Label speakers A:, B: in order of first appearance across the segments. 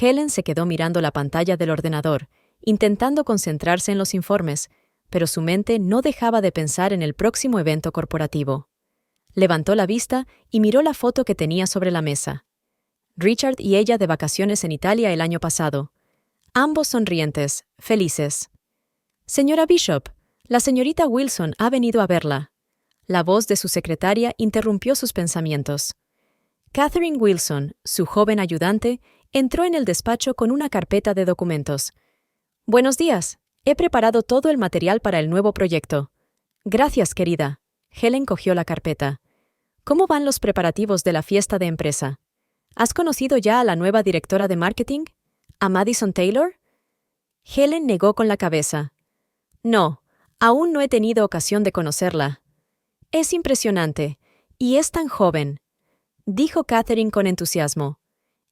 A: Helen se quedó mirando la pantalla del ordenador, intentando concentrarse en los informes, pero su mente no dejaba de pensar en el próximo evento corporativo. Levantó la vista y miró la foto que tenía sobre la mesa. Richard y ella de vacaciones en Italia el año pasado. Ambos sonrientes, felices. «Señora Bishop, la señorita Wilson ha venido a verla». La voz de su secretaria interrumpió sus pensamientos. Catherine Wilson, su joven ayudante, entró en el despacho con una carpeta de documentos. «Buenos días. He preparado todo el material para el nuevo proyecto». «Gracias, querida». Helen cogió la carpeta. «¿Cómo van los preparativos de la fiesta de empresa? ¿Has conocido ya a la nueva directora de marketing? ¿A Madison Taylor?» Helen negó con la cabeza. «No, aún no he tenido ocasión de conocerla». «Es impresionante. Y es tan joven», dijo Catherine con entusiasmo.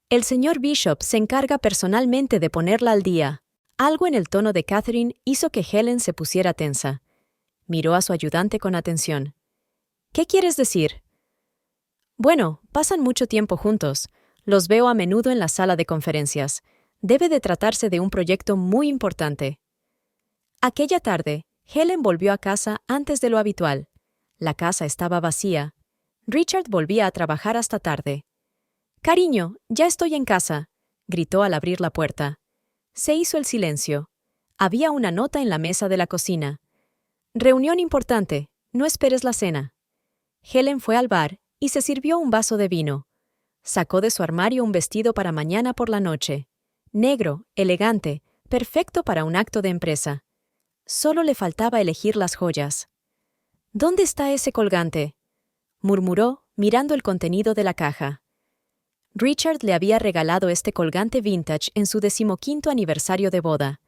A: «El señor Bishop se encarga personalmente de ponerla al día». Algo en el tono de Catherine hizo que Helen se pusiera tensa. Miró a su ayudante con atención. «¿Qué quieres decir?» «Bueno, pasan mucho tiempo juntos. Los veo a menudo en la sala de conferencias. Debe de tratarse de un proyecto muy importante». Aquella tarde, Helen volvió a casa antes de lo habitual. La casa estaba vacía. Richard volvía a trabajar hasta tarde. «Cariño, ya estoy en casa», gritó al abrir la puerta. Se hizo el silencio. Había una nota en la mesa de la cocina. «Reunión importante, no esperes la cena». Helen fue al bar y se sirvió un vaso de vino. Sacó de su armario un vestido para mañana por la noche. Negro, elegante, perfecto para un acto de empresa. Solo le faltaba elegir las joyas. «¿Dónde está ese colgante?», murmuró, mirando el contenido de la caja. Richard le había regalado este colgante vintage en su 15º aniversario de boda.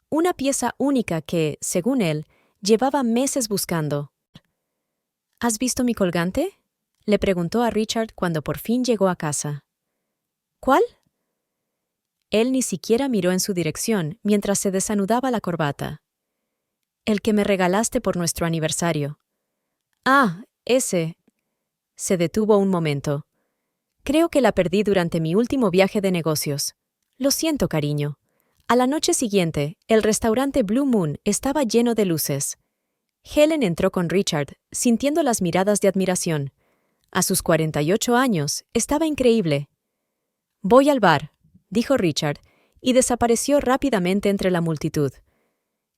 A: Una pieza única que, según él, llevaba meses buscando. «¿Has visto mi colgante?», le preguntó a Richard cuando por fin llegó a casa. «¿Cuál?». Él ni siquiera miró en su dirección mientras se desanudaba la corbata. «El que me regalaste por nuestro aniversario». «Ah, ese». Se detuvo un momento. «Creo que la perdí durante mi último viaje de negocios. Lo siento, cariño». A la noche siguiente, el restaurante Blue Moon estaba lleno de luces. Helen entró con Richard, sintiendo las miradas de admiración. A sus 48 años, estaba increíble. «Voy al bar», dijo Richard, y desapareció rápidamente entre la multitud.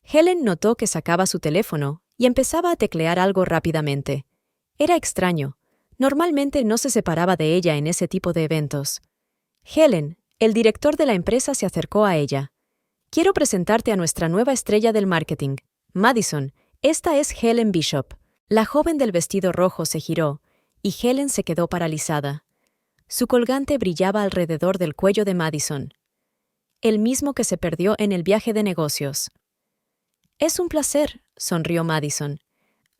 A: Helen notó que sacaba su teléfono y empezaba a teclear algo rápidamente. Era extraño. Normalmente no se separaba de ella en ese tipo de eventos. «Helen», el director de la empresa se acercó a ella. «Quiero presentarte a nuestra nueva estrella del marketing, Madison. Esta es Helen Bishop». La joven del vestido rojo se giró, y Helen se quedó paralizada. Su colgante brillaba alrededor del cuello de Madison. El mismo que se perdió en el viaje de negocios. «Es un placer», sonrió Madison.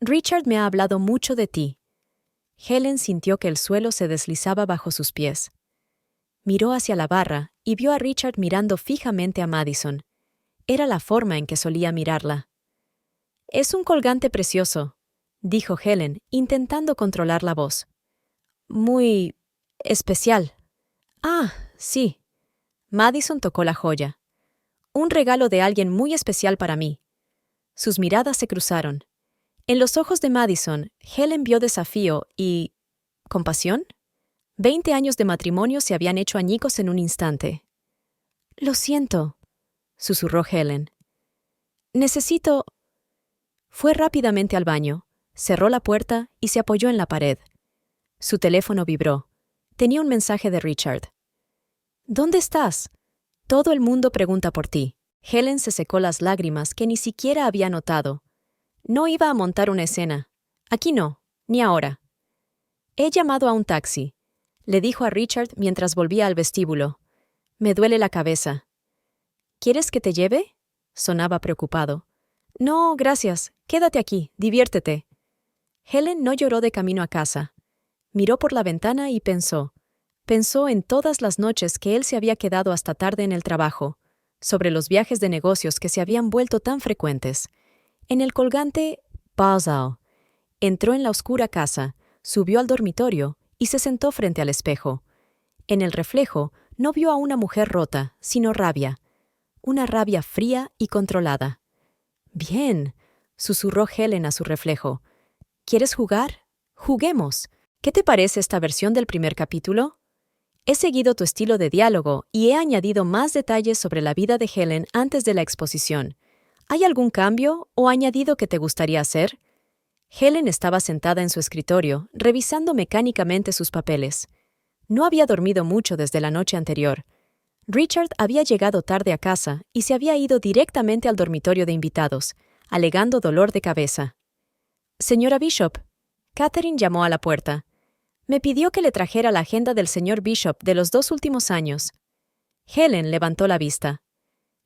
A: «Richard me ha hablado mucho de ti». Helen sintió que el suelo se deslizaba bajo sus pies. Miró hacia la barra y vio a Richard mirando fijamente a Madison. Era la forma en que solía mirarla. «Es un colgante precioso», dijo Helen, intentando controlar la voz. «Muy especial». «Ah, sí». Madison tocó la joya. «Un regalo de alguien muy especial para mí». Sus miradas se cruzaron. En los ojos de Madison, Helen vio desafío y... ¿compasión? 20 años de matrimonio se habían hecho añicos en un instante. «Lo siento», susurró Helen. «Necesito...». Fue rápidamente al baño, cerró la puerta y se apoyó en la pared. Su teléfono vibró. Tenía un mensaje de Richard. «¿Dónde estás? Todo el mundo pregunta por ti». Helen se secó las lágrimas que ni siquiera había notado. No iba a montar una escena. Aquí no, ni ahora. «He llamado a un taxi», le dijo a Richard mientras volvía al vestíbulo. «Me duele la cabeza». «¿Quieres que te lleve?», sonaba preocupado. «No, gracias. Quédate aquí, diviértete». Helen no lloró de camino a casa. Miró por la ventana y pensó. Pensó en todas las noches que él se había quedado hasta tarde en el trabajo, sobre los viajes de negocios que se habían vuelto tan frecuentes. En el colgante Basel. Entró en la oscura casa, subió al dormitorio y se sentó frente al espejo. En el reflejo no vio a una mujer rota, sino rabia. Una rabia fría y controlada. «Bien», susurró Helen a su reflejo. «¿Quieres jugar? Juguemos. ¿Qué te parece esta versión del primer capítulo? He seguido tu estilo de diálogo y he añadido más detalles sobre la vida de Helen antes de la exposición. ¿Hay algún cambio o añadido que te gustaría hacer?» Helen estaba sentada en su escritorio, revisando mecánicamente sus papeles. No había dormido mucho desde la noche anterior. Richard había llegado tarde a casa y se había ido directamente al dormitorio de invitados, alegando dolor de cabeza. «Señora Bishop», Catherine llamó a la puerta. «Me pidió que le trajera la agenda del señor Bishop de los 2 últimos años». Helen levantó la vista.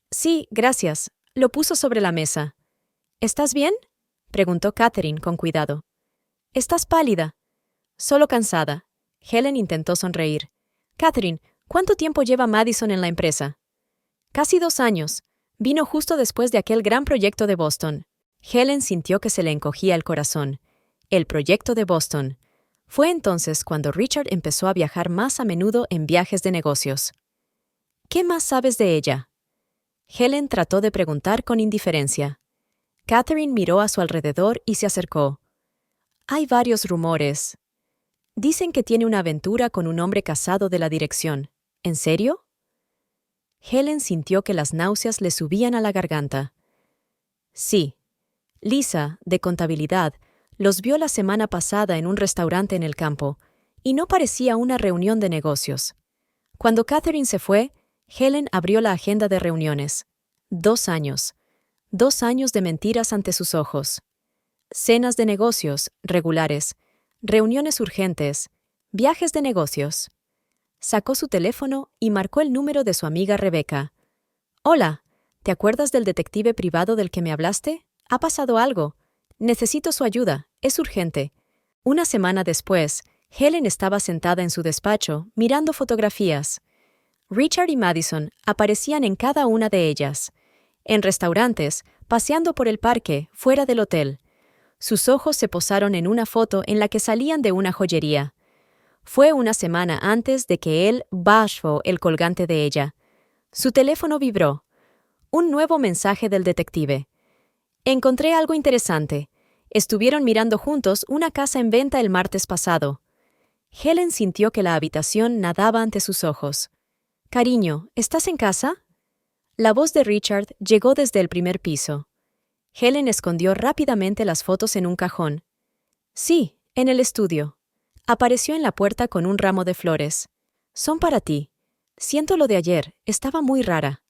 A: «Sí, gracias». Lo puso sobre la mesa. «¿Estás bien?», preguntó Catherine con cuidado. «Estás pálida». «Solo cansada». Helen intentó sonreír. «Catherine, ¿cuánto tiempo lleva Madison en la empresa?» «Casi 2 años. Vino justo después de aquel gran proyecto de Boston». Helen sintió que se le encogía el corazón. El proyecto de Boston. Fue entonces cuando Richard empezó a viajar más a menudo en viajes de negocios. «¿Qué más sabes de ella?». Helen trató de preguntar con indiferencia. Catherine miró a su alrededor y se acercó. «Hay varios rumores. Dicen que tiene una aventura con un hombre casado de la dirección. ¿En serio?». Helen sintió que las náuseas le subían a la garganta. «Sí. Lisa, de contabilidad, los vio la semana pasada en un restaurante en el campo, y no parecía una reunión de negocios». Cuando Catherine se fue, Helen abrió la agenda de reuniones. 2 años. 2 años de mentiras ante sus ojos. Cenas de negocios, regulares. Reuniones urgentes. Viajes de negocios. Sacó su teléfono y marcó el número de su amiga Rebecca. «Hola, ¿te acuerdas del detective privado del que me hablaste? Ha pasado algo. Necesito su ayuda. Es urgente». Una semana después, Helen estaba sentada en su despacho, mirando fotografías. Richard y Madison aparecían en cada una de ellas. En restaurantes, paseando por el parque, fuera del hotel. Sus ojos se posaron en una foto en la que salían de una joyería. Fue una semana antes de que él bajó el colgante de ella. Su teléfono vibró. Un nuevo mensaje del detective. «Encontré algo interesante. Estuvieron mirando juntos una casa en venta el martes pasado». Helen sintió que la habitación nadaba ante sus ojos. «Cariño, ¿estás en casa?». La voz de Richard llegó desde el primer piso. Helen escondió rápidamente las fotos en un cajón. «Sí, en el estudio». Apareció en la puerta con un ramo de flores. «Son para ti. Siento lo de ayer, estaba muy rara».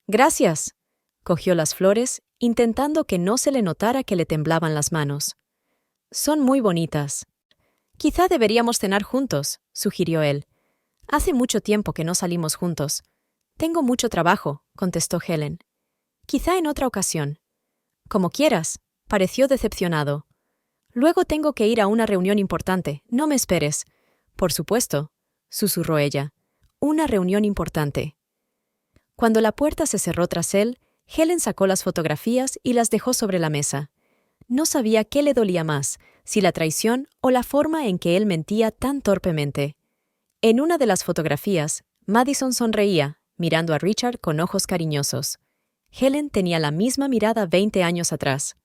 A: «Gracias». Cogió las flores, intentando que no se le notara que le temblaban las manos. «Son muy bonitas». «Quizá deberíamos cenar juntos», sugirió él. «Hace mucho tiempo que no salimos juntos». «Tengo mucho trabajo», contestó Helen. «Quizá en otra ocasión». «Como quieras», pareció decepcionado. «Luego tengo que ir a una reunión importante, no me esperes». «Por supuesto», susurró ella. «Una reunión importante». Cuando la puerta se cerró tras él, Helen sacó las fotografías y las dejó sobre la mesa. No sabía qué le dolía más, si la traición o la forma en que él mentía tan torpemente. En una de las fotografías, Madison sonreía, mirando a Richard con ojos cariñosos. Helen tenía la misma mirada 20 años atrás.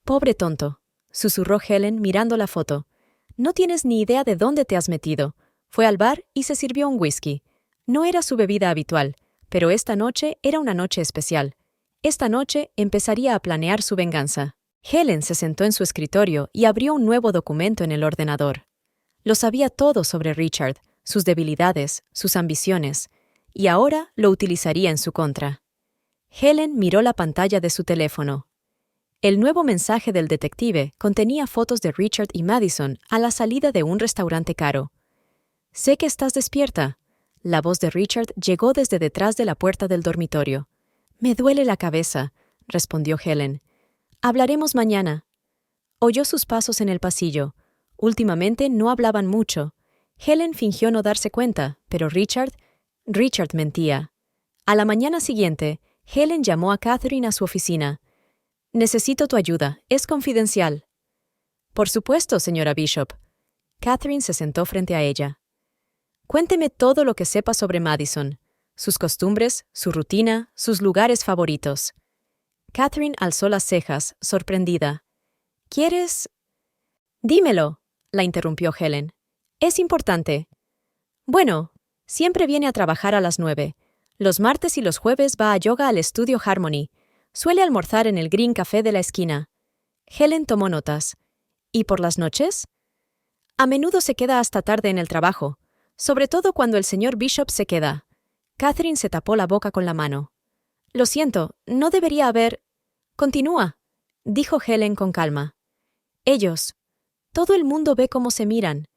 A: «Pobre tonto», susurró Helen mirando la foto. «No tienes ni idea de dónde te has metido». Fue al bar y se sirvió un whisky. No era su bebida habitual, pero esta noche era una noche especial. Esta noche empezaría a planear su venganza. Helen se sentó en su escritorio y abrió un nuevo documento en el ordenador. Lo sabía todo sobre Richard, sus debilidades, sus ambiciones, y ahora lo utilizaría en su contra. Helen miró la pantalla de su teléfono. El nuevo mensaje del detective contenía fotos de Richard y Madison a la salida de un restaurante caro. «Sé que estás despierta». La voz de Richard llegó desde detrás de la puerta del dormitorio. «Me duele la cabeza», respondió Helen. «Hablaremos mañana». Oyó sus pasos en el pasillo. Últimamente no hablaban mucho. Helen fingió no darse cuenta, pero Richard mentía. A la mañana siguiente, Helen llamó a Catherine a su oficina. «Necesito tu ayuda. Es confidencial». «Por supuesto, señora Bishop». Catherine se sentó frente a ella. Cuénteme todo lo que sepa sobre Madison, sus costumbres, su rutina, sus lugares favoritos. Catherine alzó las cejas, sorprendida. ¿Quieres? Dímelo, la interrumpió Helen. Es importante. Bueno, siempre viene a trabajar a las 9. Los martes y los jueves va a yoga al estudio Harmony. Suele almorzar en el Green Café de la esquina. Helen tomó notas. ¿Y por las noches? A menudo se queda hasta tarde en el trabajo, sobre todo cuando el señor Bishop se queda. Catherine se tapó la boca con la mano. Lo siento, no debería haber... Continúa, dijo Helen con calma. Ellos. Todo el mundo ve cómo se miran.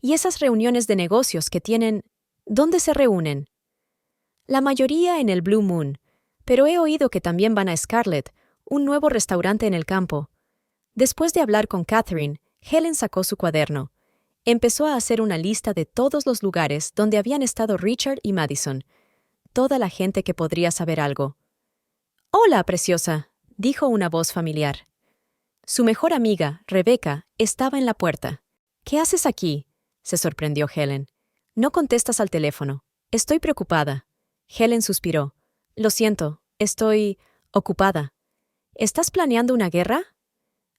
A: Y esas reuniones de negocios que tienen... ¿Dónde se reúnen? La mayoría en el Blue Moon, pero he oído que también van a Scarlett, un nuevo restaurante en el campo. Después de hablar con Catherine, Helen sacó su cuaderno. Empezó a hacer una lista de todos los lugares donde habían estado Richard y Madison. Toda la gente que podría saber algo. «Hola, preciosa», dijo una voz familiar. Su mejor amiga, Rebecca, estaba en la puerta. «¿Qué haces aquí?», se sorprendió Helen. «No contestas al teléfono. Estoy preocupada». Helen suspiró. «Lo siento, estoy... ocupada». «¿Estás planeando una guerra?».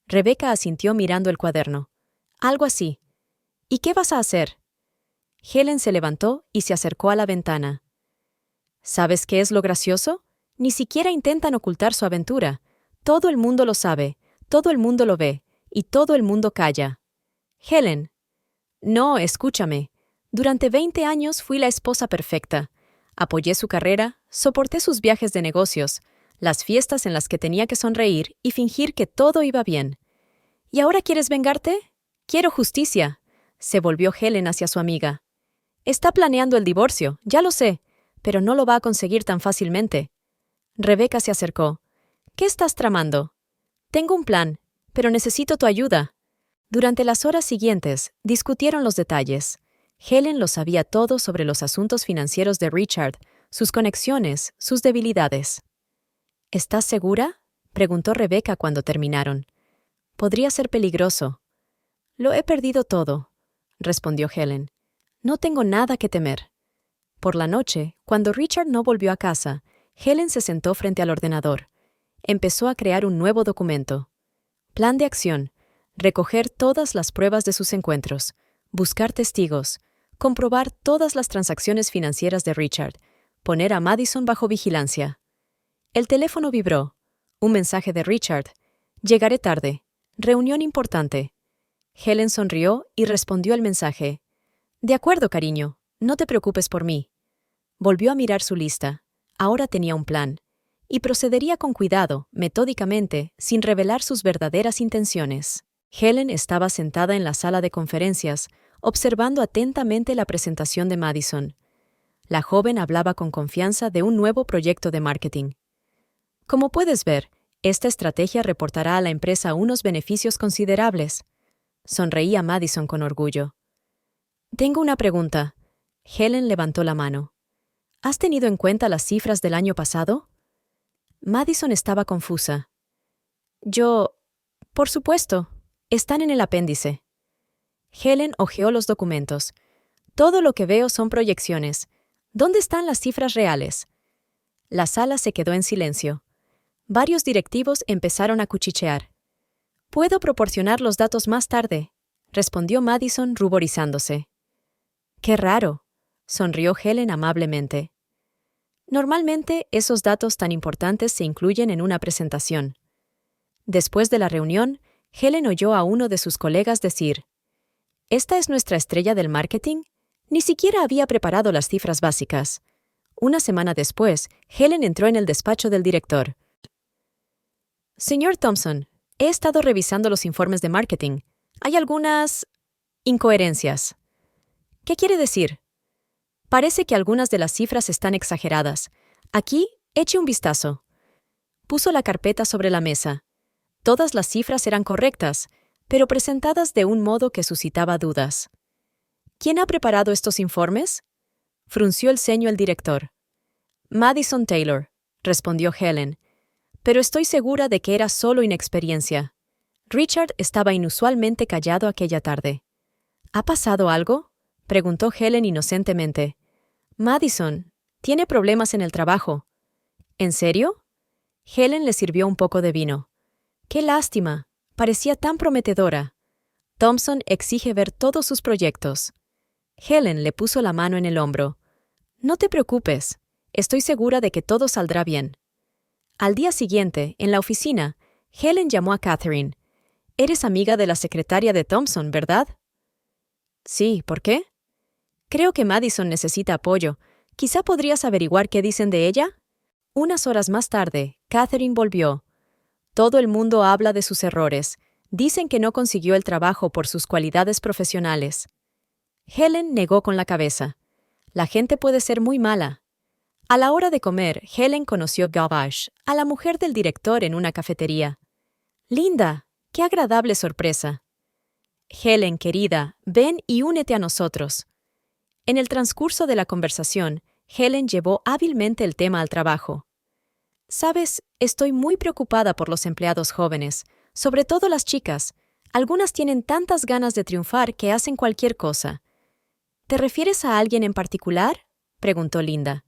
A: Rebecca asintió mirando el cuaderno. «Algo así». «¿Y qué vas a hacer?». Helen se levantó y se acercó a la ventana. ¿Sabes qué es lo gracioso? Ni siquiera intentan ocultar su aventura. Todo el mundo lo sabe, todo el mundo lo ve, y todo el mundo calla. Helen. No, escúchame. Durante 20 años fui la esposa perfecta. Apoyé su carrera, soporté sus viajes de negocios, las fiestas en las que tenía que sonreír y fingir que todo iba bien. ¿Y ahora quieres vengarte? Quiero justicia. Se volvió Helen hacia su amiga. Está planeando el divorcio, ya lo sé, pero no lo va a conseguir tan fácilmente. Rebecca se acercó. ¿Qué estás tramando? Tengo un plan, pero necesito tu ayuda. Durante las horas siguientes, discutieron los detalles. Helen lo sabía todo sobre los asuntos financieros de Richard, sus conexiones, sus debilidades. ¿Estás segura?, preguntó Rebecca cuando terminaron. Podría ser peligroso. Lo he perdido todo, respondió Helen. No tengo nada que temer. Por la noche, cuando Richard no volvió a casa, Helen se sentó frente al ordenador. Empezó a crear un nuevo documento. Plan de acción. Recoger todas las pruebas de sus encuentros. Buscar testigos. Comprobar todas las transacciones financieras de Richard. Poner a Madison bajo vigilancia. El teléfono vibró. Un mensaje de Richard. Llegaré tarde. Reunión importante. Helen sonrió y respondió al mensaje. De acuerdo, cariño. No te preocupes por mí. Volvió a mirar su lista. Ahora tenía un plan. Y procedería con cuidado, metódicamente, sin revelar sus verdaderas intenciones. Helen estaba sentada en la sala de conferencias, observando atentamente la presentación de Madison. La joven hablaba con confianza de un nuevo proyecto de marketing. Como puedes ver, esta estrategia reportará a la empresa unos beneficios considerables. Sonreía Madison con orgullo. Tengo una pregunta. Helen levantó la mano. ¿Has tenido en cuenta las cifras del año pasado? Madison estaba confusa. Por supuesto, están en el apéndice. Helen hojeó los documentos. Todo lo que veo son proyecciones. ¿Dónde están las cifras reales? La sala se quedó en silencio. Varios directivos empezaron a cuchichear. Puedo proporcionar los datos más tarde, respondió Madison ruborizándose. Qué raro, sonrió Helen amablemente. Normalmente, esos datos tan importantes se incluyen en una presentación. Después de la reunión, Helen oyó a uno de sus colegas decir, «¿Esta es nuestra estrella del marketing? Ni siquiera había preparado las cifras básicas». Una semana después, Helen entró en el despacho del director. «Señor Thompson, he estado revisando los informes de marketing. Hay algunas incoherencias». «¿Qué quiere decir?» «Parece que algunas de las cifras están exageradas. Aquí, eche un vistazo». Puso la carpeta sobre la mesa. Todas las cifras eran correctas, pero presentadas de un modo que suscitaba dudas. ¿Quién ha preparado estos informes?, frunció el ceño el director. Madison Taylor, respondió Helen, pero estoy segura de que era solo inexperiencia. Richard estaba inusualmente callado aquella tarde. ¿Ha pasado algo?, preguntó Helen inocentemente. Madison, tiene problemas en el trabajo. ¿En serio? Helen le sirvió un poco de vino. ¡Qué lástima! Parecía tan prometedora. Thompson exige ver todos sus proyectos. Helen le puso la mano en el hombro. No te preocupes. Estoy segura de que todo saldrá bien. Al día siguiente, en la oficina, Helen llamó a Catherine. Eres amiga de la secretaria de Thompson, ¿verdad? Sí, ¿por qué? Creo que Madison necesita apoyo. ¿Quizá podrías averiguar qué dicen de ella? Unas horas más tarde, Catherine volvió. Todo el mundo habla de sus errores. Dicen que no consiguió el trabajo por sus cualidades profesionales. Helen negó con la cabeza. La gente puede ser muy mala. A la hora de comer, Helen conoció a Gavage, a la mujer del director en una cafetería. Linda, qué agradable sorpresa. Helen, querida, ven y únete a nosotros. En el transcurso de la conversación, Helen llevó hábilmente el tema al trabajo. Sabes, estoy muy preocupada por los empleados jóvenes, sobre todo las chicas. Algunas tienen tantas ganas de triunfar que hacen cualquier cosa. ¿Te refieres a alguien en particular?, preguntó Linda.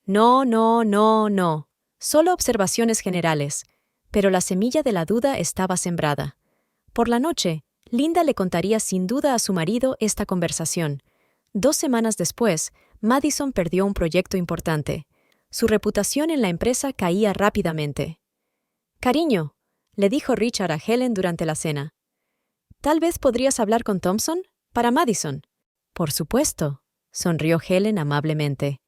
A: No. Solo observaciones generales. Pero la semilla de la duda estaba sembrada. Por la noche, Linda le contaría sin duda a su marido esta conversación. 2 semanas después, Madison perdió un proyecto importante. Su reputación en la empresa caía rápidamente. «Cariño», le dijo Richard a Helen durante la cena. «¿Tal vez podrías hablar con Thompson? Para Madison». «Por supuesto», sonrió Helen amablemente.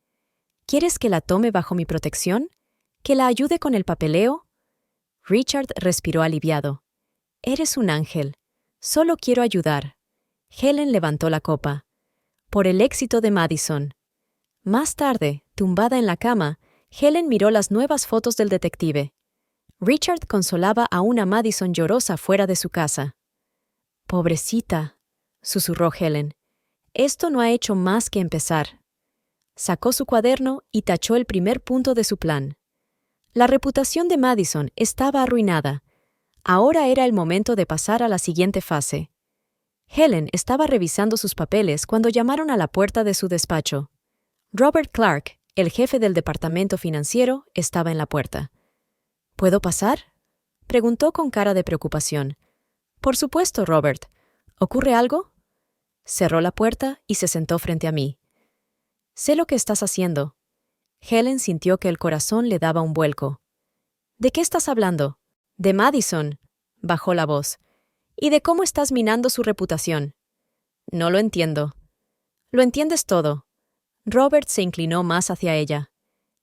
A: ¿Quieres que la tome bajo mi protección? ¿Que la ayude con el papeleo? Richard respiró aliviado. Eres un ángel. Solo quiero ayudar. Helen levantó la copa. Por el éxito de Madison. Más tarde, tumbada en la cama, Helen miró las nuevas fotos del detective. Richard consolaba a una Madison llorosa fuera de su casa. «Pobrecita», susurró Helen. «Esto no ha hecho más que empezar». Sacó su cuaderno y tachó el primer punto de su plan. La reputación de Madison estaba arruinada. Ahora era el momento de pasar a la siguiente fase. Helen estaba revisando sus papeles cuando llamaron a la puerta de su despacho. Robert Clark, el jefe del departamento financiero, estaba en la puerta. ¿Puedo pasar?, preguntó con cara de preocupación. Por supuesto, Robert. ¿Ocurre algo? Cerró la puerta y se sentó frente a mí. Sé lo que estás haciendo. Helen sintió que el corazón le daba un vuelco. ¿De qué estás hablando? De Madison, bajó la voz. ¿Y de cómo estás minando su reputación? No lo entiendo. Lo entiendes todo. Robert se inclinó más hacia ella.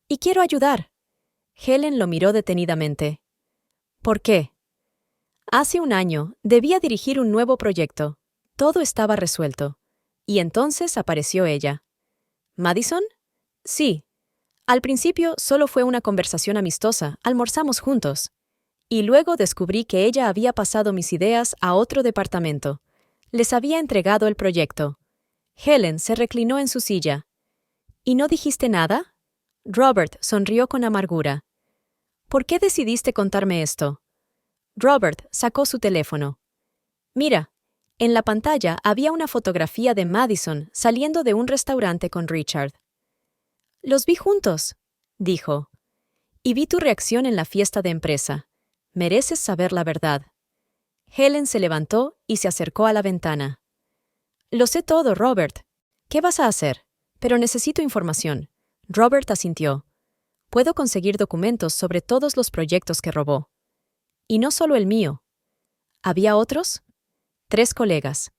A: Y quiero ayudar. Helen lo miró detenidamente. ¿Por qué? Hace un año debía dirigir un nuevo proyecto. Todo estaba resuelto. Y entonces apareció ella. ¿Madison? Sí. Al principio solo fue una conversación amistosa, almorzamos juntos. Y luego descubrí que ella había pasado mis ideas a otro departamento. Les había entregado el proyecto. Helen se reclinó en su silla. ¿Y no dijiste nada? Robert sonrió con amargura. ¿Por qué decidiste contarme esto? Robert sacó su teléfono. Mira, en la pantalla había una fotografía de Madison saliendo de un restaurante con Richard. Los vi juntos, dijo. Y vi tu reacción en la fiesta de empresa. Mereces saber la verdad. Helen se levantó y se acercó a la ventana. Lo sé todo, Robert. ¿Qué vas a hacer? Pero necesito información. Robert asintió. Puedo conseguir documentos sobre todos los proyectos que robó. Y no solo el mío. ¿Había otros? 3 colegas.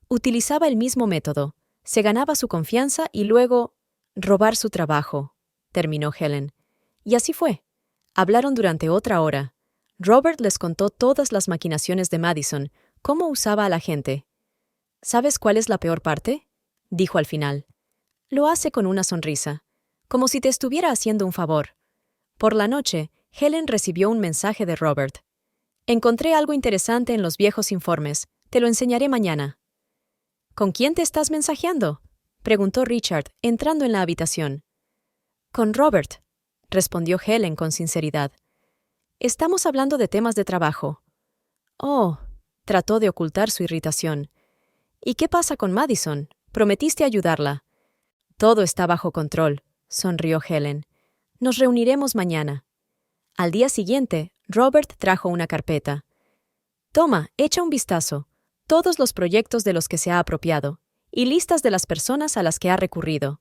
A: Utilizaba el mismo método. Se ganaba su confianza y luego robar su trabajo, terminó Helen. Y así fue. Hablaron durante otra hora. Robert les contó todas las maquinaciones de Madison, cómo usaba a la gente. ¿Sabes cuál es la peor parte?, dijo al final. Lo hace con una sonrisa, como si te estuviera haciendo un favor. Por la noche, Helen recibió un mensaje de Robert. Encontré algo interesante en los viejos informes. Te lo enseñaré mañana. ¿Con quién te estás mensajeando?, preguntó Richard, entrando en la habitación. Con Robert, respondió Helen con sinceridad. Estamos hablando de temas de trabajo. Oh, trató de ocultar su irritación. ¿Y qué pasa con Madison?, Prometiste ayudarla. Todo está bajo control, sonrió Helen. Nos reuniremos mañana. Al día siguiente, Robert trajo una carpeta. Toma, echa un vistazo. Todos los proyectos de los que se ha apropiado, y listas de las personas a las que ha recurrido.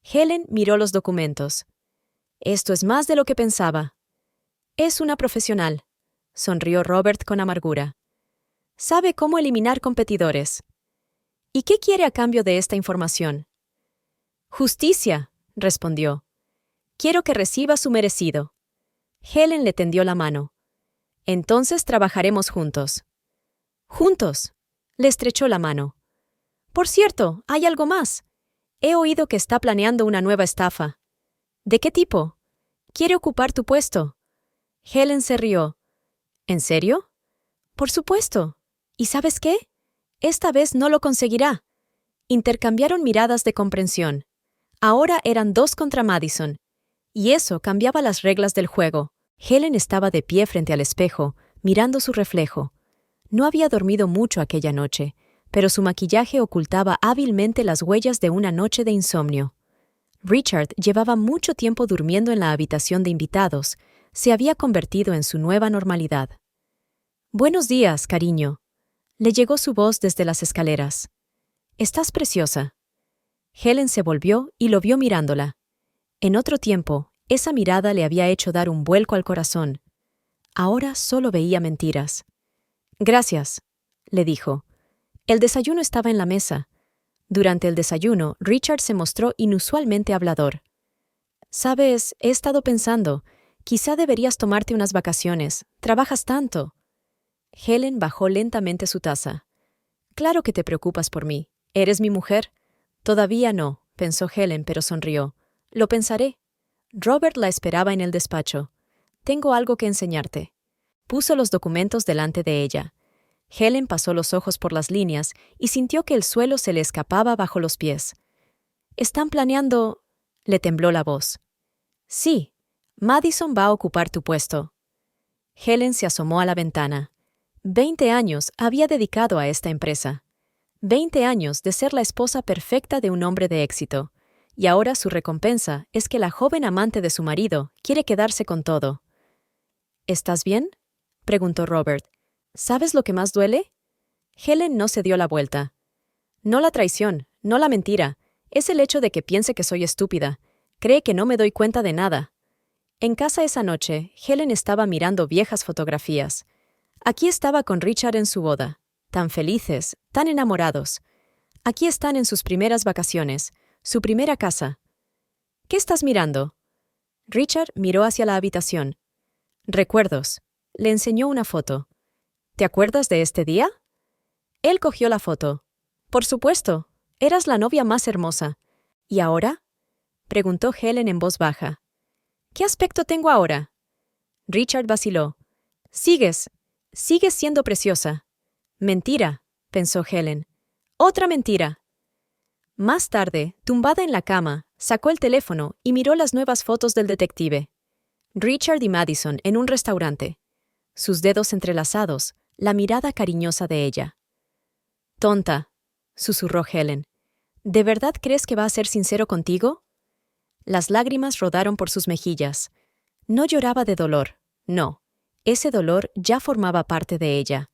A: Helen miró los documentos. Esto es más de lo que pensaba. Es una profesional, sonrió Robert con amargura. Sabe cómo eliminar competidores. ¿Y qué quiere a cambio de esta información? Justicia, respondió. Quiero que reciba su merecido. Helen le tendió la mano. Entonces trabajaremos juntos. Juntos. Le estrechó la mano. Por cierto, hay algo más. He oído que está planeando una nueva estafa. ¿De qué tipo? Quiere ocupar tu puesto. Helen se rió. ¿En serio? Por supuesto. ¿Y sabes qué? Esta vez no lo conseguirá. Intercambiaron miradas de comprensión. Ahora eran 2 contra Madison. Y eso cambiaba las reglas del juego. Helen estaba de pie frente al espejo, mirando su reflejo. No había dormido mucho aquella noche, pero su maquillaje ocultaba hábilmente las huellas de una noche de insomnio. Richard llevaba mucho tiempo durmiendo en la habitación de invitados. Se había convertido en su nueva normalidad. «Buenos días, cariño», le llegó su voz desde las escaleras. «Estás preciosa». Helen se volvió y lo vio mirándola. En otro tiempo, esa mirada le había hecho dar un vuelco al corazón. Ahora solo veía mentiras. «Gracias», le dijo. El desayuno estaba en la mesa. Durante el desayuno, Richard se mostró inusualmente hablador. «Sabes, he estado pensando, quizá deberías tomarte unas vacaciones. Trabajas tanto». Helen bajó lentamente su taza. «Claro que te preocupas por mí. ¿Eres mi mujer?» «Todavía no», pensó Helen, pero sonrió. «Lo pensaré». Robert la esperaba en el despacho. «Tengo algo que enseñarte». Puso los documentos delante de ella. Helen pasó los ojos por las líneas y sintió que el suelo se le escapaba bajo los pies. «¿Están planeando...?» Le tembló la voz. «Sí, Madison va a ocupar tu puesto». Helen se asomó a la ventana. 20 años había dedicado a esta empresa. 20 años de ser la esposa perfecta de un hombre de éxito. Y ahora su recompensa es que la joven amante de su marido quiere quedarse con todo. «¿Estás bien?», preguntó Robert. «¿Sabes lo que más duele?» Helen no se dio la vuelta. «No la traición, no la mentira. Es el hecho de que piense que soy estúpida. Cree que no me doy cuenta de nada». En casa esa noche, Helen estaba mirando viejas fotografías. Aquí estaba con Richard en su boda. Tan felices, tan enamorados. Aquí están en sus primeras vacaciones, su primera casa. «¿Qué estás mirando?» Richard miró hacia la habitación. «Recuerdos». Le enseñó una foto. «¿Te acuerdas de este día?» Él cogió la foto. «Por supuesto, eras la novia más hermosa». «¿Y ahora?», preguntó Helen en voz baja. «¿Qué aspecto tengo ahora?» Richard vaciló. Sigues siendo preciosa». «Mentira», pensó Helen. «Otra mentira». Más tarde, tumbada en la cama, sacó el teléfono y miró las nuevas fotos del detective. Richard y Madison en un restaurante. Sus dedos entrelazados, la mirada cariñosa de ella. «Tonta», susurró Helen. «¿De verdad crees que va a ser sincero contigo?» Las lágrimas rodaron por sus mejillas. No lloraba de dolor, no. Ese dolor ya formaba parte de ella.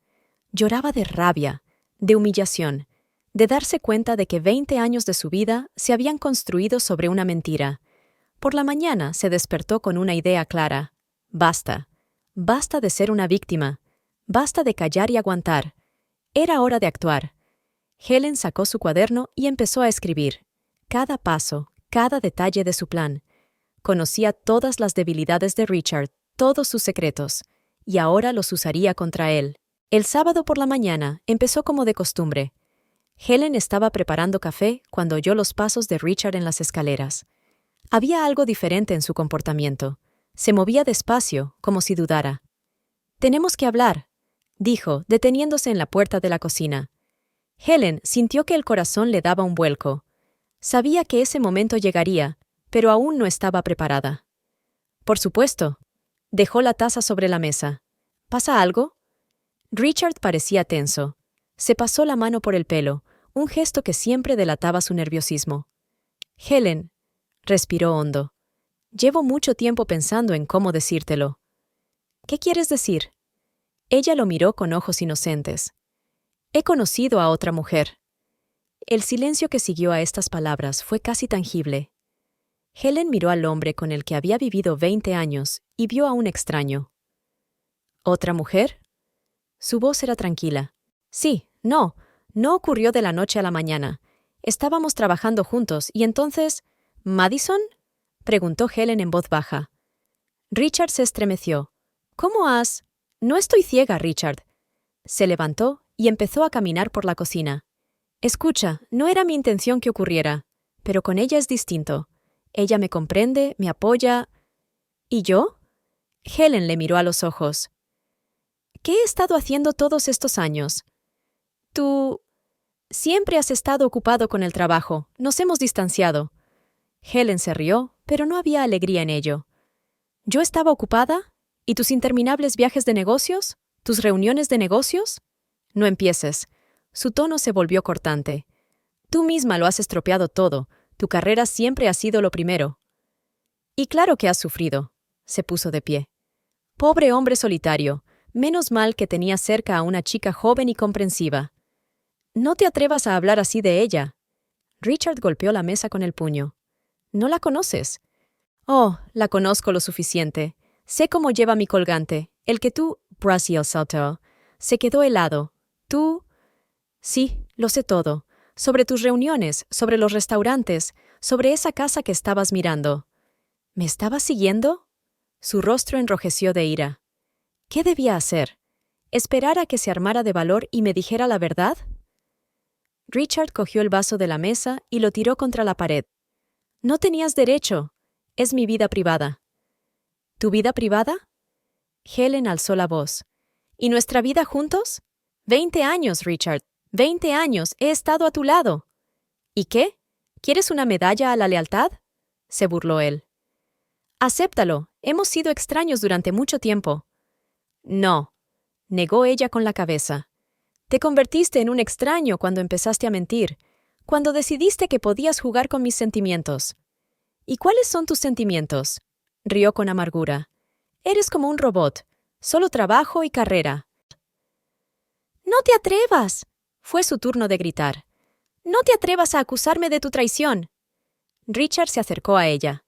A: Lloraba de rabia, de humillación, de darse cuenta de que 20 años de su vida se habían construido sobre una mentira. Por la mañana se despertó con una idea clara. Basta. Basta de ser una víctima. Basta de callar y aguantar. Era hora de actuar. Helen sacó su cuaderno y empezó a escribir. Cada paso, cada detalle de su plan. Conocía todas las debilidades de Richard, todos sus secretos, y ahora los usaría contra él. El sábado por la mañana empezó como de costumbre. Helen estaba preparando café cuando oyó los pasos de Richard en las escaleras. Había algo diferente en su comportamiento. Se movía despacio, como si dudara. «Tenemos que hablar», dijo, deteniéndose en la puerta de la cocina. Helen sintió que el corazón le daba un vuelco. Sabía que ese momento llegaría, pero aún no estaba preparada. «Por supuesto». Dejó la taza sobre la mesa. «¿Pasa algo?» Richard parecía tenso. Se pasó la mano por el pelo, un gesto que siempre delataba su nerviosismo. Helen, respiró hondo. Llevo mucho tiempo pensando en cómo decírtelo. ¿Qué quieres decir? Ella lo miró con ojos inocentes. He conocido a otra mujer. El silencio que siguió a estas palabras fue casi tangible. Helen miró al hombre con el que había vivido 20 años y vio a un extraño. ¿Otra mujer? Su voz era tranquila. Sí, no ocurrió de la noche a la mañana. Estábamos trabajando juntos y entonces... ¿Madison? Preguntó Helen en voz baja. Richard se estremeció. ¿Cómo has...? No estoy ciega, Richard. Se levantó y empezó a caminar por la cocina. Escucha, no era mi intención que ocurriera, pero con ella es distinto. Ella me comprende, me apoya... ¿Y yo? Helen le miró a los ojos. ¿Qué he estado haciendo todos estos años? Tú... Siempre has estado ocupado con el trabajo. Nos hemos distanciado. Helen se rió, pero no había alegría en ello. ¿Yo estaba ocupada? ¿Y tus interminables viajes de negocios? ¿Tus reuniones de negocios? No empieces. Su tono se volvió cortante. Tú misma lo has estropeado todo. Tu carrera siempre ha sido lo primero. Y claro que has sufrido. Se puso de pie. Pobre hombre solitario. Menos mal que tenía cerca a una chica joven y comprensiva. No te atrevas a hablar así de ella. Richard golpeó la mesa con el puño. ¿No la conoces? Oh, la conozco lo suficiente. Sé cómo lleva mi colgante, el que tú, Brasil saltó. Se quedó helado. ¿Tú? Sí, lo sé todo. Sobre tus reuniones, sobre los restaurantes, sobre esa casa que estabas mirando. ¿Me estabas siguiendo? Su rostro enrojeció de ira. ¿Qué debía hacer? ¿Esperar a que se armara de valor y me dijera la verdad? Richard cogió el vaso de la mesa y lo tiró contra la pared. No tenías derecho. Es mi vida privada. ¿Tu vida privada? Helen alzó la voz. ¿Y nuestra vida juntos? 20 años, Richard. 20 años he estado a tu lado. ¿Y qué? ¿Quieres una medalla a la lealtad? Se burló él. Acéptalo. Hemos sido extraños durante mucho tiempo. No, negó ella con la cabeza. Te convertiste en un extraño cuando empezaste a mentir, cuando decidiste que podías jugar con mis sentimientos. ¿Y cuáles son tus sentimientos? Rió con amargura. Eres como un robot, solo trabajo y carrera. ¡No te atrevas! Fue su turno de gritar. ¡No te atrevas a acusarme de tu traición! Richard se acercó a ella.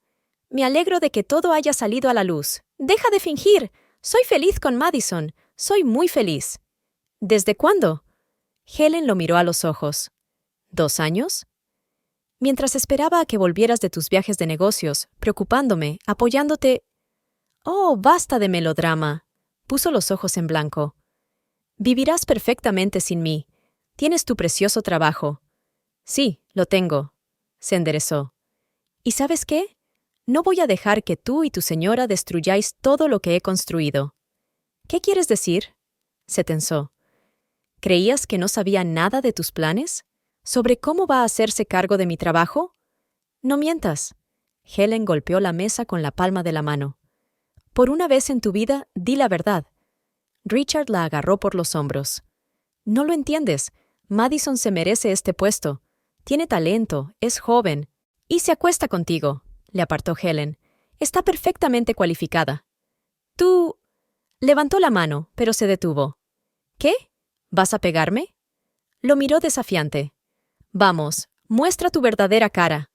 A: Me alegro de que todo haya salido a la luz. ¡Deja de fingir! Soy feliz con Madison. Soy muy feliz. ¿Desde cuándo? Helen lo miró a los ojos. ¿2 años? Mientras esperaba a que volvieras de tus viajes de negocios, preocupándome, apoyándote... Oh, basta de melodrama. Puso los ojos en blanco. Vivirás perfectamente sin mí. Tienes tu precioso trabajo. Sí, lo tengo. Se enderezó. ¿Y sabes qué? No voy a dejar que tú y tu señora destruyáis todo lo que he construido. ¿Qué quieres decir? Se tensó. ¿Creías que no sabía nada de tus planes? ¿Sobre cómo va a hacerse cargo de mi trabajo? No mientas. Helen golpeó la mesa con la palma de la mano. Por una vez en tu vida, di la verdad. Richard la agarró por los hombros. No lo entiendes. Madison se merece este puesto. Tiene talento, es joven. Y se acuesta contigo, le apartó Helen. Está perfectamente cualificada. Tú... Levantó la mano, pero se detuvo. ¿Qué? ¿Vas a pegarme? Lo miró desafiante. Vamos, muestra tu verdadera cara.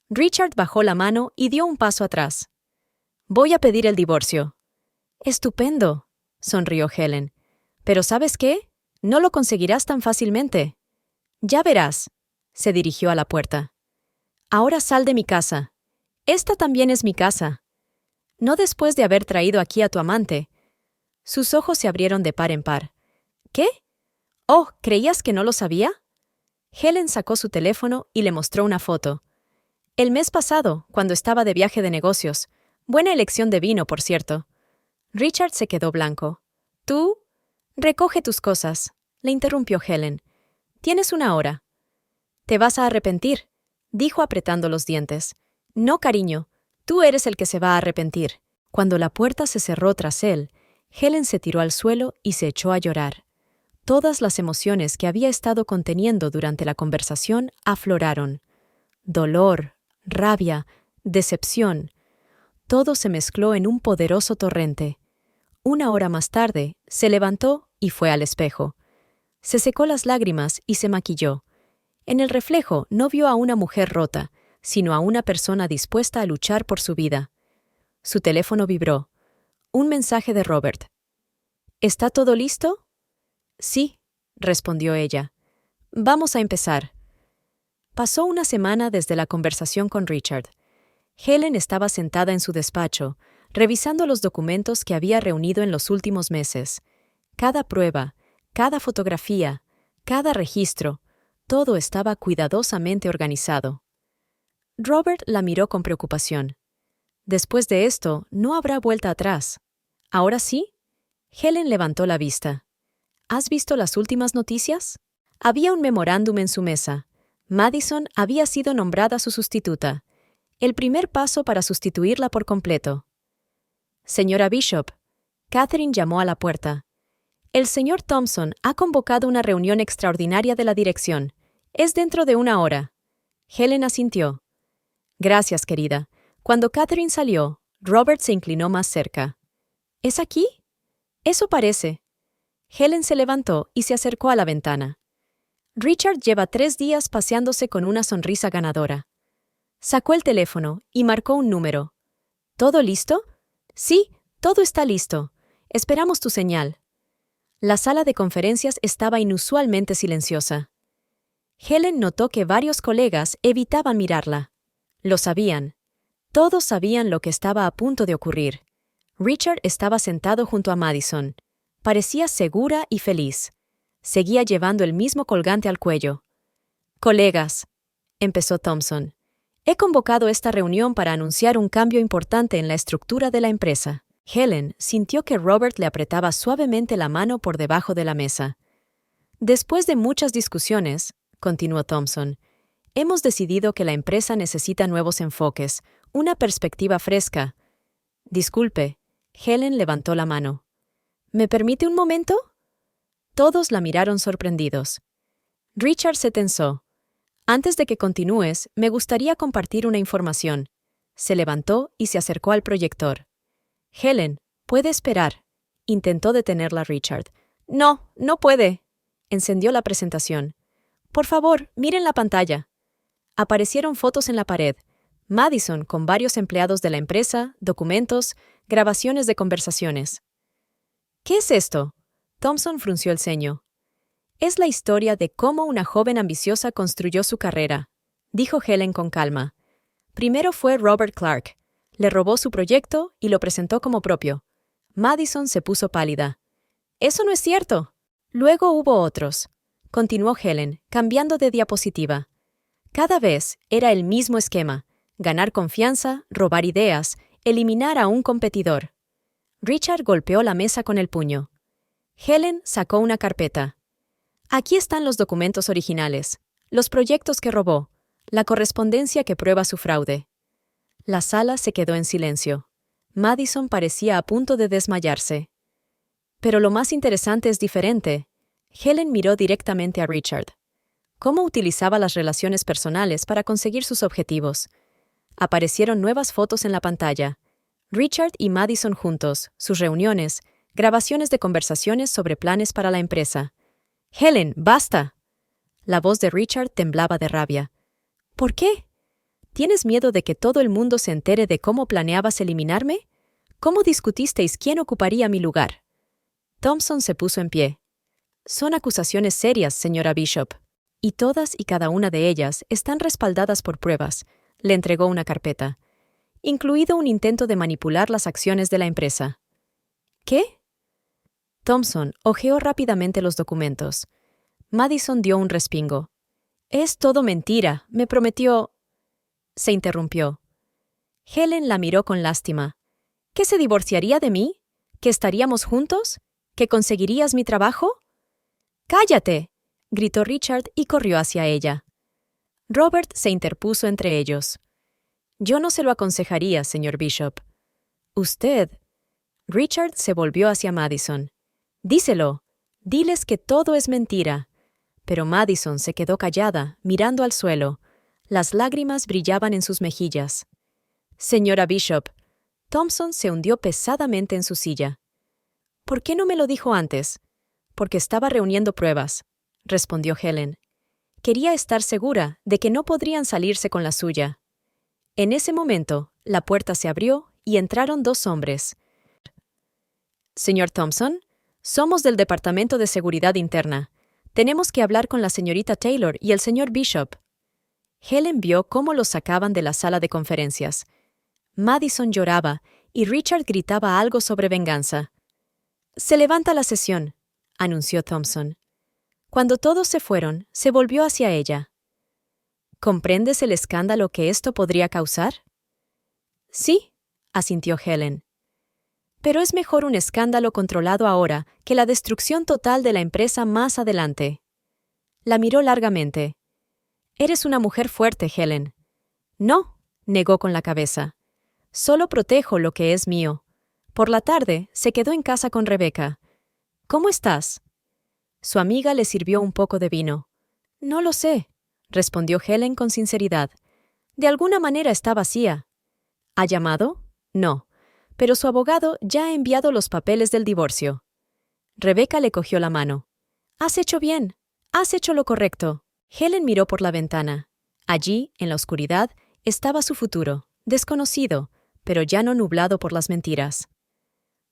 A: Richard bajó la mano y dio un paso atrás. Voy a pedir el divorcio. Estupendo, sonrió Helen. Pero ¿sabes qué? No lo conseguirás tan fácilmente. Ya verás. Se dirigió a la puerta. Ahora sal de mi casa. Esta también es mi casa. No después de haber traído aquí a tu amante. Sus ojos se abrieron de par en par. ¿Qué? Oh, ¿creías que no lo sabía? Helen sacó su teléfono y le mostró una foto. El mes pasado, cuando estaba de viaje de negocios. Buena elección de vino, por cierto. Richard se quedó blanco. ¿Tú? Recoge tus cosas, le interrumpió Helen. Tienes 1 hora. Te vas a arrepentir, dijo apretando los dientes. No, cariño, tú eres el que se va a arrepentir. Cuando la puerta se cerró tras él, Helen se tiró al suelo y se echó a llorar. Todas las emociones que había estado conteniendo durante la conversación afloraron. Dolor, rabia, decepción. Todo se mezcló en un poderoso torrente. Una hora más tarde, se levantó y fue al espejo. Se secó las lágrimas y se maquilló. En el reflejo no vio a una mujer rota, sino a una persona dispuesta a luchar por su vida. Su teléfono vibró. Un mensaje de Robert. ¿Está todo listo? Sí, respondió ella. Vamos a empezar. Pasó una semana desde la conversación con Richard. Helen estaba sentada en su despacho, revisando los documentos que había reunido en los últimos meses. Cada prueba, cada fotografía, cada registro, todo estaba cuidadosamente organizado. Robert la miró con preocupación. Después de esto, no habrá vuelta atrás. ¿Ahora sí? Helen levantó la vista. ¿Has visto las últimas noticias? Había un memorándum en su mesa. Madison había sido nombrada su sustituta. El primer paso para sustituirla por completo. Señora Bishop, Catherine llamó a la puerta. El señor Thompson ha convocado una reunión extraordinaria de la dirección. Es dentro de una hora. Helen asintió. Gracias, querida. Cuando Catherine salió, Robert se inclinó más cerca. ¿Es aquí? Eso parece. Helen se levantó y se acercó a la ventana. Richard lleva 3 días paseándose con una sonrisa ganadora. Sacó el teléfono y marcó un número. ¿Todo listo? Sí, todo está listo. Esperamos tu señal. La sala de conferencias estaba inusualmente silenciosa. Helen notó que varios colegas evitaban mirarla. Lo sabían. Todos sabían lo que estaba a punto de ocurrir. Richard estaba sentado junto a Madison. Parecía segura y feliz. Seguía llevando el mismo colgante al cuello. Colegas, empezó Thompson. He convocado esta reunión para anunciar un cambio importante en la estructura de la empresa. Helen sintió que Robert le apretaba suavemente la mano por debajo de la mesa. Después de muchas discusiones, continuó Thompson, hemos decidido que la empresa necesita nuevos enfoques, una perspectiva fresca. Disculpe, Helen levantó la mano. ¿Me permite un momento? Todos la miraron sorprendidos. Richard se tensó. Antes de que continúes, me gustaría compartir una información. Se levantó y se acercó al proyector. Helen, puede esperar. Intentó detenerla Richard. No, no puede. Encendió la presentación. Por favor, miren la pantalla. Aparecieron fotos en la pared. Madison con varios empleados de la empresa, documentos, grabaciones de conversaciones. ¿Qué es esto? Thompson frunció el ceño. Es la historia de cómo una joven ambiciosa construyó su carrera, dijo Helen con calma. Primero fue Robert Clark. Le robó su proyecto y lo presentó como propio. Madison se puso pálida. Eso no es cierto. Luego hubo otros. Continuó Helen, cambiando de diapositiva. Cada vez era el mismo esquema. Ganar confianza, robar ideas, eliminar a un competidor. Richard golpeó la mesa con el puño. Helen sacó una carpeta. Aquí están los documentos originales, los proyectos que robó, la correspondencia que prueba su fraude. La sala se quedó en silencio. Madison parecía a punto de desmayarse. Pero lo más interesante es diferente. Helen miró directamente a Richard. ¿Cómo utilizaba las relaciones personales para conseguir sus objetivos? Aparecieron nuevas fotos en la pantalla. Richard y Madison juntos, sus reuniones, grabaciones de conversaciones sobre planes para la empresa. «Helen, basta». La voz de Richard temblaba de rabia. «¿Por qué? ¿Tienes miedo de que todo el mundo se entere de cómo planeabas eliminarme? ¿Cómo discutisteis quién ocuparía mi lugar?» Thompson se puso en pie. «Son acusaciones serias, señora Bishop, y todas y cada una de ellas están respaldadas por pruebas», le entregó una carpeta, incluido un intento de manipular las acciones de la empresa. «¿Qué?» Thompson hojeó rápidamente los documentos. Madison dio un respingo. «Es todo mentira, me prometió...» Se interrumpió. Helen la miró con lástima. ¿Que se divorciaría de mí? ¿Que estaríamos juntos? ¿Que conseguirías mi trabajo? «¡Cállate!», gritó Richard y corrió hacia ella. Robert se interpuso entre ellos. «Yo no se lo aconsejaría, señor Bishop». «Usted...» Richard se volvió hacia Madison. «Díselo. Diles que todo es mentira. Pero Madison se quedó callada, mirando al suelo. Las lágrimas brillaban en sus mejillas. Señora Bishop. Thompson se hundió pesadamente en su silla. ¿Por qué no me lo dijo antes? Porque estaba reuniendo pruebas, respondió Helen. Quería estar segura de que no podrían salirse con la suya. En ese momento, la puerta se abrió y entraron 2 hombres. Señor Thompson, somos del Departamento de Seguridad Interna. Tenemos que hablar con la señorita Taylor y el señor Bishop. Helen vio cómo los sacaban de la sala de conferencias. Madison lloraba y Richard gritaba algo sobre venganza. «Se levanta la sesión», anunció Thompson. Cuando todos se fueron, se volvió hacia ella. «¿Comprendes el escándalo que esto podría causar?» «Sí», asintió Helen. «Pero es mejor un escándalo controlado ahora que la destrucción total de la empresa más adelante». La miró largamente. «Eres una mujer fuerte, Helen». «No», negó con la cabeza. «Solo protejo lo que es mío». Por la tarde, se quedó en casa con Rebecca. «¿Cómo estás?» Su amiga le sirvió un poco de vino. «No lo sé», respondió Helen con sinceridad. «De alguna manera está vacía». ¿Ha llamado? No, pero su abogado ya ha enviado los papeles del divorcio. Rebecca le cogió la mano. «Has hecho bien. Has hecho lo correcto». Helen miró por la ventana. Allí, en la oscuridad, estaba su futuro, desconocido, pero ya no nublado por las mentiras.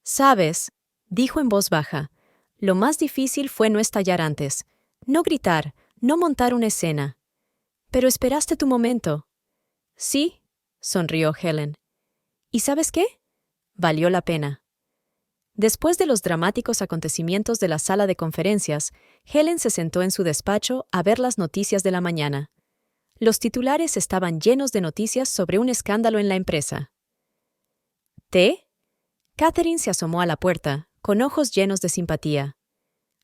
A: «Sabes», dijo en voz baja, «lo más difícil fue no estallar antes, no gritar, no montar una escena. Pero esperaste tu momento». «Sí», sonrió Helen. «¿Y sabes qué? Valió la pena». Después de los dramáticos acontecimientos de la sala de conferencias, Helen se sentó en su despacho a ver las noticias de la mañana. Los titulares estaban llenos de noticias sobre un escándalo en la empresa. «¿Té?» Catherine se asomó a la puerta, con ojos llenos de simpatía.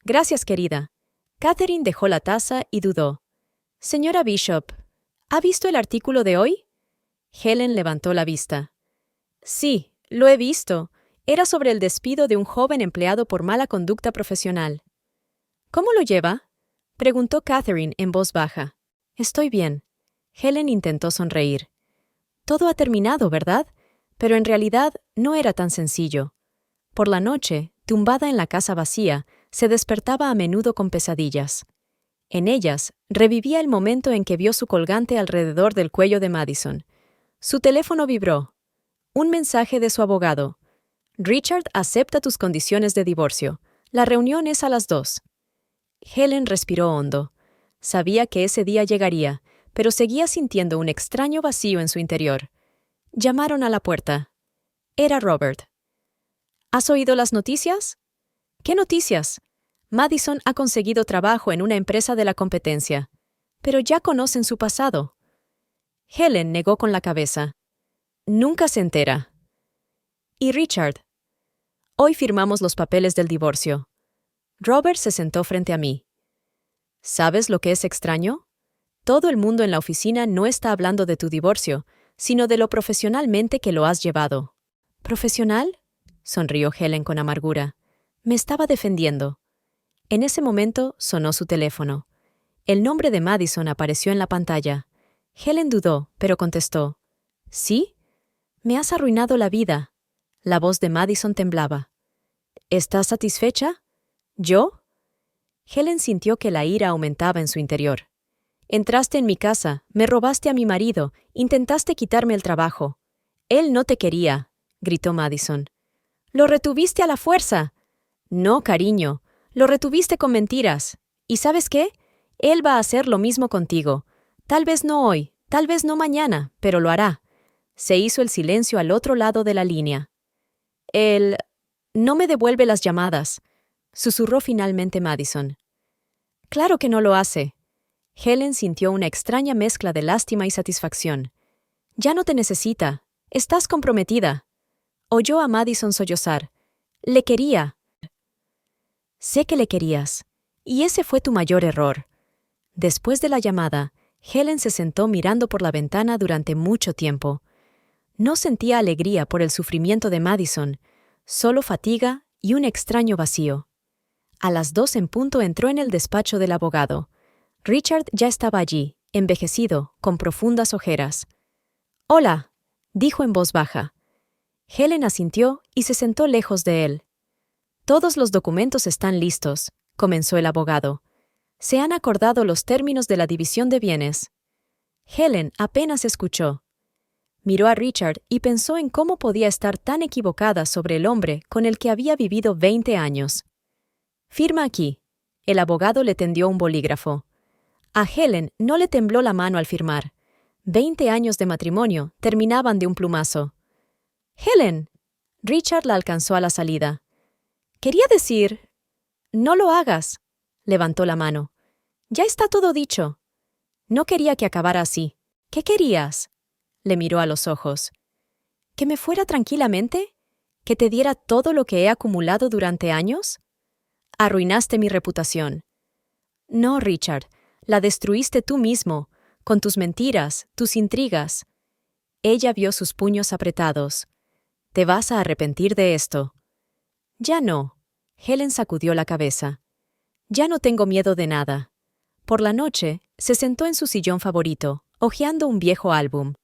A: «Gracias, querida». Catherine dejó la taza y dudó. «Señora Bishop, ¿ha visto el artículo de hoy?» Helen levantó la vista. «Sí, lo he visto. Era sobre el despido de un joven empleado por mala conducta profesional». «¿Cómo lo lleva?», preguntó Catherine en voz baja. «Estoy bien». Helen intentó sonreír. «Todo ha terminado, ¿verdad?», pero en realidad no era tan sencillo. Por la noche, tumbada en la casa vacía, se despertaba a menudo con pesadillas. En ellas, revivía el momento en que vio su colgante alrededor del cuello de Madison. Su teléfono vibró. Un mensaje de su abogado. «Richard acepta tus condiciones de divorcio. La reunión es a las 2». Helen respiró hondo. Sabía que ese día llegaría, pero seguía sintiendo un extraño vacío en su interior. Llamaron a la puerta. Era Robert. «¿Has oído las noticias?» «¿Qué noticias?» «Madison ha conseguido trabajo en una empresa de la competencia. Pero ya conocen su pasado». Helen negó con la cabeza. «Nunca se entera». «¿Y Richard?» «Hoy firmamos los papeles del divorcio». Robert se sentó frente a mí. «¿Sabes lo que es extraño? Todo el mundo en la oficina no está hablando de tu divorcio, sino de lo profesionalmente que lo has llevado». «¿Profesional?», sonrió Helen con amargura. Me estaba defendiendo. En ese momento sonó su teléfono. El nombre de Madison apareció en la pantalla. Helen dudó, pero contestó. «¿Sí? Me has arruinado la vida». La voz de Madison temblaba. «¿Estás satisfecha?» «¿Yo?» Helen sintió que la ira aumentaba en su interior. «Entraste en mi casa, me robaste a mi marido, intentaste quitarme el trabajo». «Él no te quería», gritó Madison. «Lo retuviste a la fuerza». «No, cariño, lo retuviste con mentiras. ¿Y sabes qué? Él va a hacer lo mismo contigo. Tal vez no hoy, tal vez no mañana, pero lo hará». Se hizo el silencio al otro lado de la línea. «Él no me devuelve las llamadas», susurró finalmente Madison. «Claro que no lo hace». Helen sintió una extraña mezcla de lástima y satisfacción. «Ya no te necesita. Estás comprometida». Oyó a Madison sollozar. «Le quería». «Sé que le querías. Y ese fue tu mayor error». Después de la llamada, Helen se sentó mirando por la ventana durante mucho tiempo. No sentía alegría por el sufrimiento de Madison, solo fatiga y un extraño vacío. A las 2 en punto entró en el despacho del abogado. Richard ya estaba allí, envejecido, con profundas ojeras. «Hola», dijo en voz baja. Helen asintió y se sentó lejos de él. «Todos los documentos están listos», comenzó el abogado. «Se han acordado los términos de la división de bienes». Helen apenas escuchó. Miró a Richard y pensó en cómo podía estar tan equivocada sobre el hombre con el que había vivido 20 años. «Firma aquí». El abogado le tendió un bolígrafo. A Helen no le tembló la mano al firmar. 20 años de matrimonio terminaban de un plumazo. «¡Helen!» Richard la alcanzó a la salida. «Quería decir...» «No lo hagas», levantó la mano. «Ya está todo dicho». No quería que acabara así. «¿Qué querías?» Le miró a los ojos. «¿Que me fuera tranquilamente? ¿Que te diera todo lo que he acumulado durante años?» «Arruinaste mi reputación». «No, Richard, la destruiste tú mismo, con tus mentiras, tus intrigas». Ella vio sus puños apretados. «Te vas a arrepentir de esto». «Ya no». Helen sacudió la cabeza. «Ya no tengo miedo de nada». Por la noche, se sentó en su sillón favorito, hojeando un viejo álbum.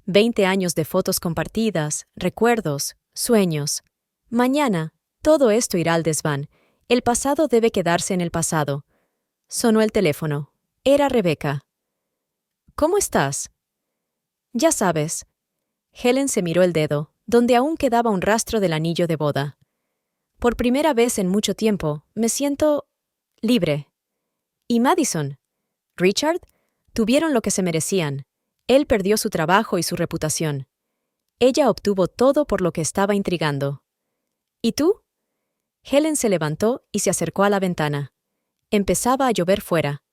A: 20 años de fotos compartidas, recuerdos, sueños. Mañana, todo esto irá al desván. El pasado debe quedarse en el pasado. Sonó el teléfono. Era Rebecca. «¿Cómo estás?» «Ya sabes». Helen se miró el dedo, donde aún quedaba un rastro del anillo de boda. «Por primera vez en mucho tiempo, me siento... libre». «¿Y Madison?» «Richard?» Tuvieron lo que se merecían. Él perdió su trabajo y su reputación. Ella obtuvo todo por lo que estaba intrigando. ¿Y tú?» Helen se levantó y se acercó a la ventana. Empezaba a llover fuera.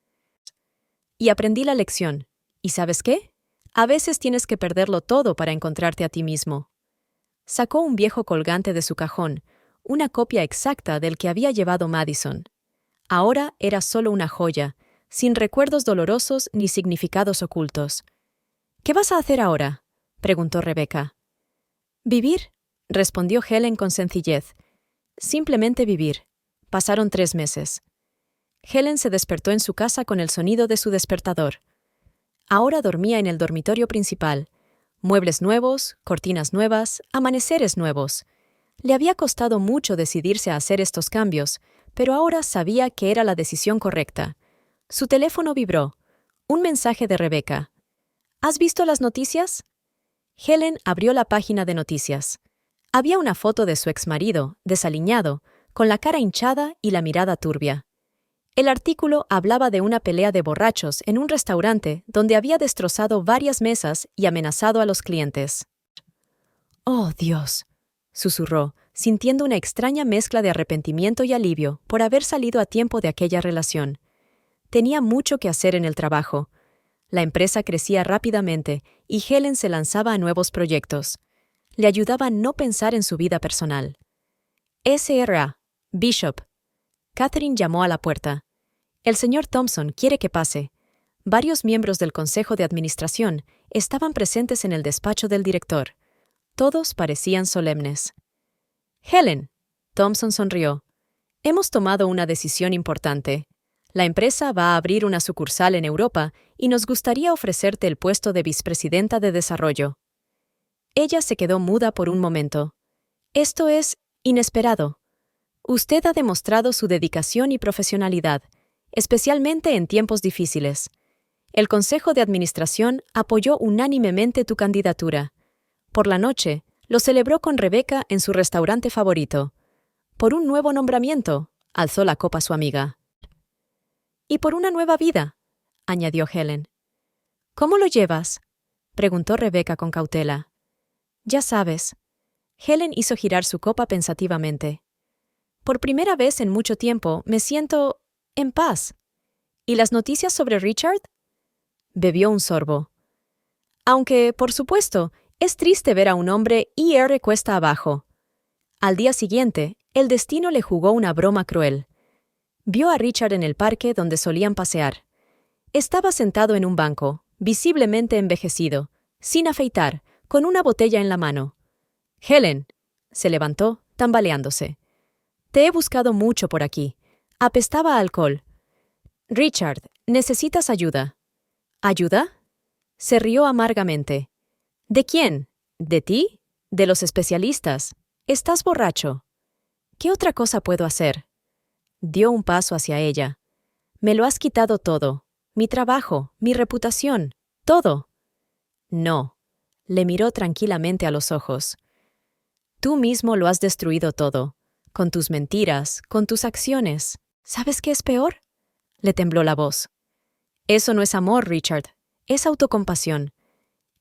A: «Y aprendí la lección. ¿Y sabes qué? A veces tienes que perderlo todo para encontrarte a ti mismo». Sacó un viejo colgante de su cajón, una copia exacta del que había llevado Madison. Ahora era solo una joya, sin recuerdos dolorosos ni significados ocultos. «¿Qué vas a hacer ahora?», preguntó Rebecca. «Vivir», respondió Helen con sencillez. «Simplemente vivir». Pasaron 3 meses. Helen se despertó en su casa con el sonido de su despertador. Ahora dormía en el dormitorio principal. Muebles nuevos, cortinas nuevas, amaneceres nuevos. Le había costado mucho decidirse a hacer estos cambios, pero ahora sabía que era la decisión correcta. Su teléfono vibró. Un mensaje de Rebecca. «¿Has visto las noticias?» Helen abrió la página de noticias. Había una foto de su exmarido, desaliñado, con la cara hinchada y la mirada turbia. El artículo hablaba de una pelea de borrachos en un restaurante donde había destrozado varias mesas y amenazado a los clientes. «Oh, Dios», susurró, sintiendo una extraña mezcla de arrepentimiento y alivio por haber salido a tiempo de aquella relación. Tenía mucho que hacer en el trabajo. La empresa crecía rápidamente y Helen se lanzaba a nuevos proyectos. Le ayudaba a no pensar en su vida personal. «S.R.A. Bishop». Catherine llamó a la puerta. «El señor Thompson quiere que pase». Varios miembros del Consejo de Administración estaban presentes en el despacho del director. Todos parecían solemnes. «Helen», Thompson sonrió. «Hemos tomado una decisión importante. La empresa va a abrir una sucursal en Europa y nos gustaría ofrecerte el puesto de vicepresidenta de desarrollo». Ella se quedó muda por un momento. «Esto es inesperado. Usted ha demostrado su dedicación y profesionalidad, especialmente en tiempos difíciles. El Consejo de Administración apoyó unánimemente tu candidatura. Por la noche, lo celebró con Rebecca en su restaurante favorito. Por un nuevo nombramiento», alzó la copa su amiga. «Y por una nueva vida», añadió Helen. «¿Cómo lo llevas?», preguntó Rebecca con cautela. «Ya sabes». Helen hizo girar su copa pensativamente. «Por primera vez en mucho tiempo me siento en paz». «¿Y las noticias sobre Richard?». Bebió un sorbo. «Aunque, por supuesto, es triste ver a un hombre ir cuesta abajo». Al día siguiente, el destino le jugó una broma cruel. Vio a Richard en el parque donde solían pasear. Estaba sentado en un banco, visiblemente envejecido, sin afeitar, con una botella en la mano. «Helen», se levantó, tambaleándose. «Te he buscado mucho por aquí. Apestaba a alcohol. Richard, ¿necesitas ayuda? ¿Ayuda? Se rió amargamente. ¿De quién? ¿De ti? ¿De los especialistas? Estás borracho. ¿Qué otra cosa puedo hacer? Dio un paso hacia ella. Me lo has quitado todo. Mi trabajo, mi reputación, todo. No. Le miró tranquilamente a los ojos. Tú mismo lo has destruido todo. Con tus mentiras, con tus acciones. ¿Sabes qué es peor? Le tembló la voz. Eso no es amor, Richard. Es autocompasión.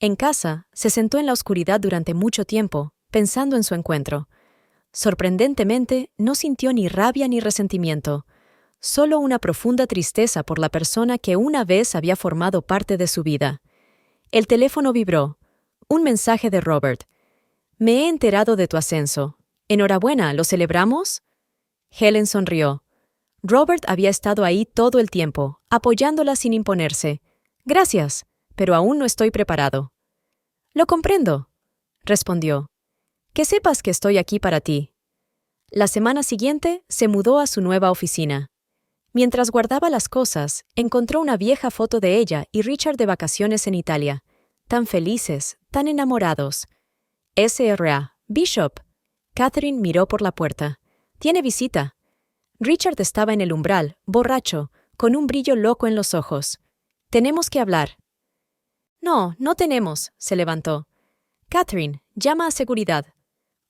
A: En casa, se sentó en la oscuridad durante mucho tiempo, pensando en su encuentro. Sorprendentemente, no sintió ni rabia ni resentimiento, solo una profunda tristeza por la persona que una vez había formado parte de su vida. El teléfono vibró. Un mensaje de Robert. Me he enterado de tu ascenso. Enhorabuena, ¿lo celebramos? Helen sonrió. Robert había estado ahí todo el tiempo, apoyándola sin imponerse. Gracias, pero aún no estoy preparado. Lo comprendo, respondió. Que sepas que estoy aquí para ti. La semana siguiente se mudó a su nueva oficina. Mientras guardaba las cosas, encontró una vieja foto de ella y Richard de vacaciones en Italia. Tan felices, tan enamorados. S.R.A. Bishop. Catherine miró por la puerta. Tiene visita. Richard estaba en el umbral, borracho, con un brillo loco en los ojos. Tenemos que hablar. No, no tenemos, se levantó. Catherine, llama a seguridad.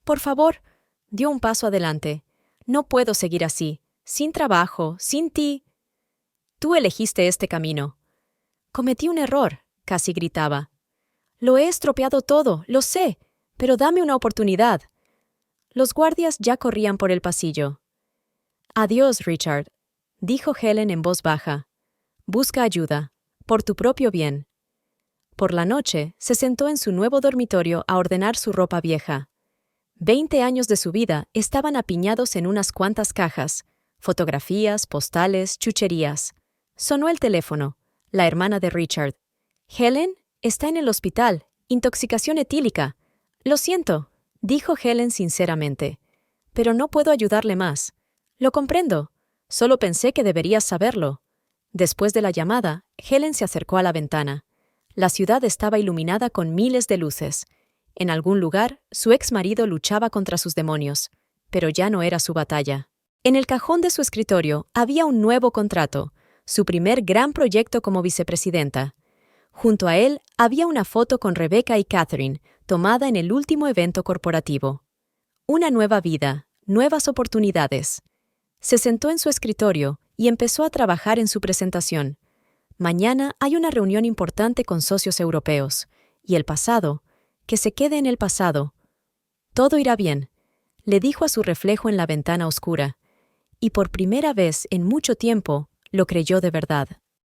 A: Por favor, dio un paso adelante. No puedo seguir así, sin trabajo, sin ti. Tú elegiste este camino. Cometí un error, casi gritaba. Lo he estropeado todo, lo sé, pero dame una oportunidad. Los guardias ya corrían por el pasillo. Adiós, Richard, dijo Helen en voz baja. Busca ayuda, por tu propio bien. Por la noche, se sentó en su nuevo dormitorio a ordenar su ropa vieja. 20 años de su vida estaban apiñados en unas cuantas cajas, fotografías, postales, chucherías. Sonó el teléfono, la hermana de Richard. Helen, está en el hospital, intoxicación etílica. Lo siento, dijo Helen sinceramente, pero no puedo ayudarle más. Lo comprendo. Solo pensé que deberías saberlo. Después de la llamada, Helen se acercó a la ventana. La ciudad estaba iluminada con miles de luces. En algún lugar, su ex marido luchaba contra sus demonios, pero ya no era su batalla. En el cajón de su escritorio había un nuevo contrato, su primer gran proyecto como vicepresidenta. Junto a él había una foto con Rebecca y Catherine, tomada en el último evento corporativo. Una nueva vida, nuevas oportunidades. Se sentó en su escritorio y empezó a trabajar en su presentación. Mañana hay una reunión importante con socios europeos, y el pasado, que se quede en el pasado. Todo irá bien, le dijo a su reflejo en la ventana oscura, y por primera vez en mucho tiempo lo creyó de verdad.